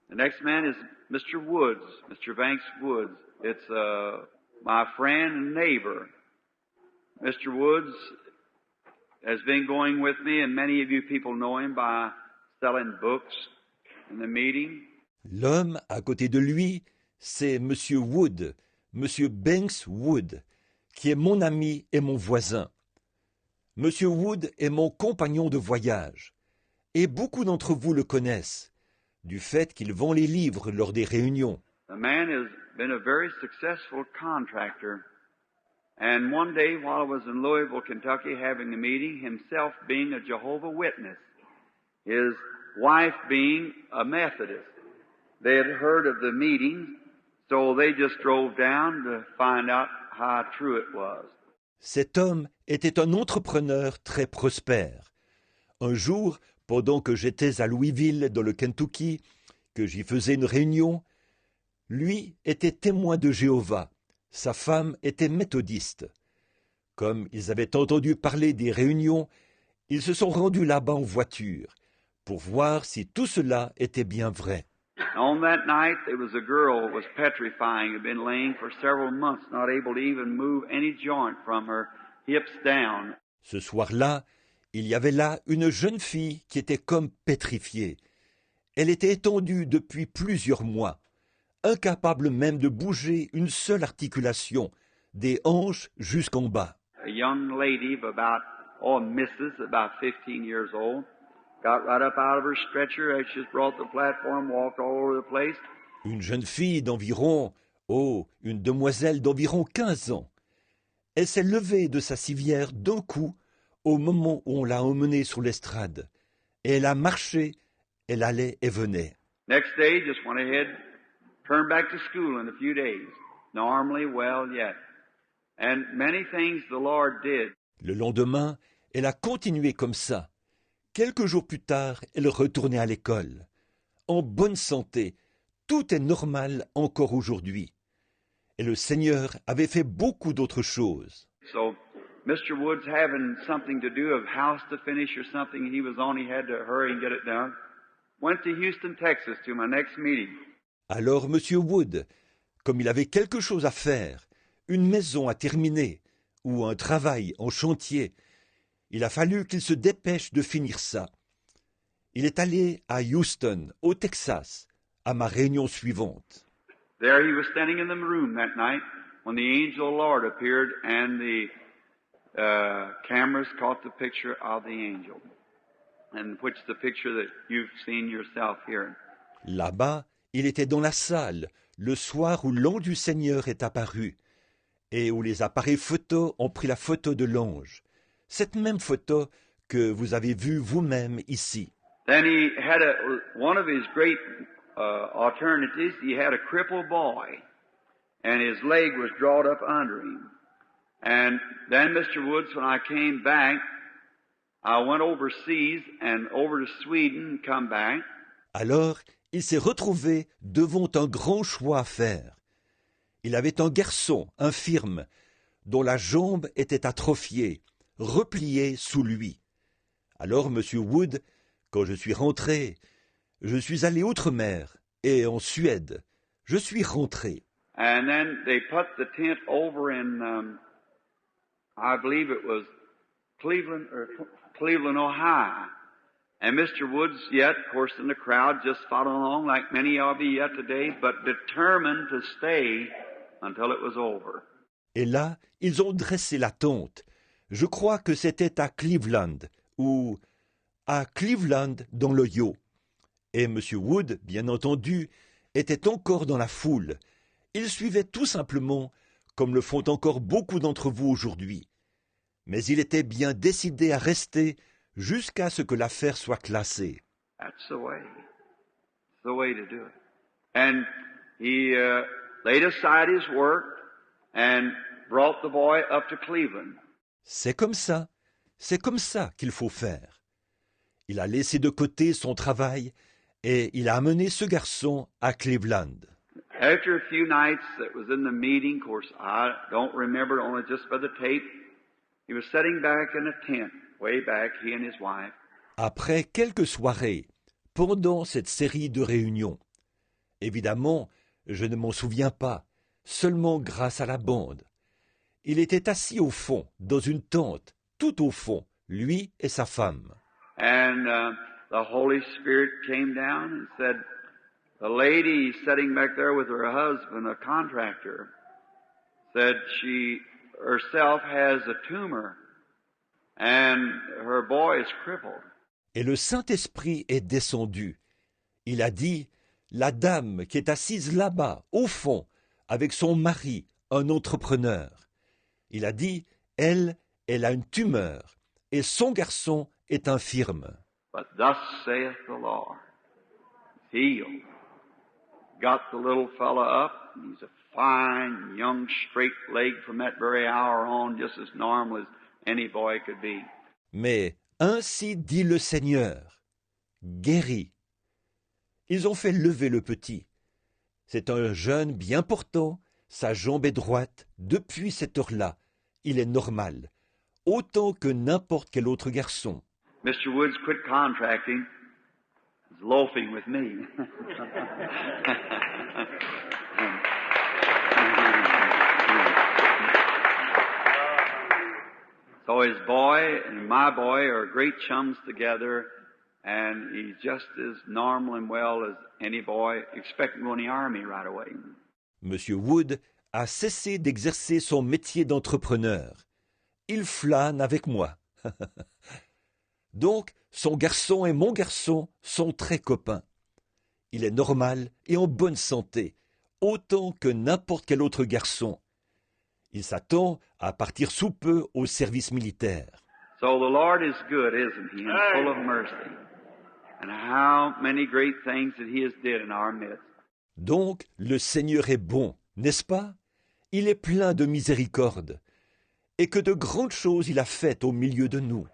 The next man is Mr. Woods, Mr. Banks Woods. It's my friend and neighbor. Mr. Woods has been going with me, and many of you people know him by selling books in the meeting. L'homme à côté de lui, c'est Monsieur Wood, Monsieur Banks Wood, qui est mon ami et mon voisin. Monsieur Wood est mon compagnon de voyage, et beaucoup d'entre vous le connaissent, du fait qu'il vend les livres lors des réunions. The man has been a very successful contractor. And one day while I was in Louisville, Kentucky, having a meeting, himself being a Jehovah's Witness, his wife being a Methodist, they had heard of the meeting, so they just drove down to find out how true it was. Cet homme était un entrepreneur très prospère. Un jour, pendant que j'étais à Louisville, dans le Kentucky, que j'y faisais une réunion, lui était témoin de Jéhovah. Sa femme était méthodiste. Comme ils avaient entendu parler des réunions, ils se sont rendus là-bas en voiture pour voir si tout cela était bien vrai. On that night, there was a girl who was petrifying, had been laying for several months, not able to even move any joint from her hips down. Ce soir-là, il y avait là une jeune fille qui était comme pétrifiée. Elle était étendue depuis plusieurs mois, incapable même de bouger une seule articulation, des hanches jusqu'en bas. A young lady of about, Mrs., about 15 years old, got right up out of her stretcher as she was brought to the platform, walked all over the place. Une jeune fille d'environ, une demoiselle d'environ 15 ans. Elle s'est levée de sa civière d'un coup au moment où on l'a emmenée sur l'estrade. Et elle a marché, elle allait et venait. Next day, just went ahead, turned back to school in a few days. Normally, well yet. And many things the Lord did. Le lendemain, elle a continué comme ça. Quelques jours plus tard, elle retournait à l'école. En bonne santé, tout est normal encore aujourd'hui. Et le Seigneur avait fait beaucoup d'autres choses. So, Mr. Woods having something to do, of house to finish or something he was on, he had to hurry and get it done. Went to Houston, Texas to my next meeting. Alors M. Wood, comme il avait quelque chose à faire, une maison à terminer ou un travail en chantier, il a fallu qu'il se dépêche de finir ça. Il est allé à Houston, au Texas, à ma réunion suivante. There he was standing in the room that night when the angel of the Lord appeared and the cameras caught the picture of the angel, and which the picture that you've seen yourself here. Là-bas, il était dans la salle, le soir où l'ange du Seigneur est apparu, et où les appareils photos ont pris la photo de l'ange. Cette même photo que vous avez vue vous-même ici. Then he had one of his great alternatives. He had a crippled boy, and his leg was drawn up under him. And then, Mr. Woods, when I came back, I went overseas and over to Sweden and come back. Alors, il s'est retrouvé devant un grand choix à faire. Il avait un garçon infirme, dont la jambe était atrophiée, repliée sous lui. Alors, M. Wood, quand je suis rentré, je suis allé outre-mer et en Suède. Je suis rentré. And then they put the tent over in, I believe it was Cleveland, Ohio. And Mr. Woods, yet, of course, in the crowd, just following along like many of you yet today, but determined to stay until it was over. Et là, ils ont dressé la tente. Je crois que c'était à Cleveland, ou à Cleveland dans l'Ohio. Et M. Wood, bien entendu, était encore dans la foule. Il suivait tout simplement, comme le font encore beaucoup d'entre vous aujourd'hui. Mais il était bien décidé à rester jusqu'à ce que l'affaire soit classée. That's the way. It's the way to do it. And he laid aside his work and brought the boy up to Cleveland. C'est comme ça qu'il faut faire. Il a laissé de côté son travail et il a amené ce garçon à Cleveland. After a few nights that was in the meeting, of course, I don't remember only just by the tape, he was sitting back in a tent, way back, he and his wife. Après quelques soirées, pendant cette série de réunions, Évidemment, je ne m'en souviens pas, seulement grâce à la bande. Il était assis au fond, dans une tente, tout au fond, lui et sa femme. And the Holy Spirit came down and said, the lady sitting back there with her husband, a contractor, said she herself has a tumor and her boy is crippled. Et le Saint-Esprit est descendu. Il a dit, la dame qui est assise là-bas, au fond, avec son mari, un entrepreneur. Il a dit, elle a une tumeur, et son garçon est infirme. But thus saith the Lord, healed. Got the little fella up, and he's a fine, young, straight leg from that very hour on, just as normal as any boy could be. Mais ainsi dit le Seigneur, guéri. Ils ont fait lever le petit. C'est un jeune bien portant, sa jambe est droite, depuis cette heure-là. Il est normal, autant que n'importe quel autre garçon. Mr. Woods quit contracting. He's loafing with me. So his boy and my boy are great chums together, and he's just as normal and well as any boy. Expect him to go in the army right away. Monsieur Wood a cessé d'exercer son métier d'entrepreneur. Il flâne avec moi. Donc, son garçon et mon garçon sont très copains. Il est normal et en bonne santé, autant que n'importe quel autre garçon. Il s'attend à partir sous peu au service militaire. So the Lord is good, isn't He, and full of mercy. And how many great things that He has did in our midst. Donc, le Seigneur est bon, n'est-ce pas? Il est plein de miséricorde. Et que de grandes choses il a faites au milieu de nous.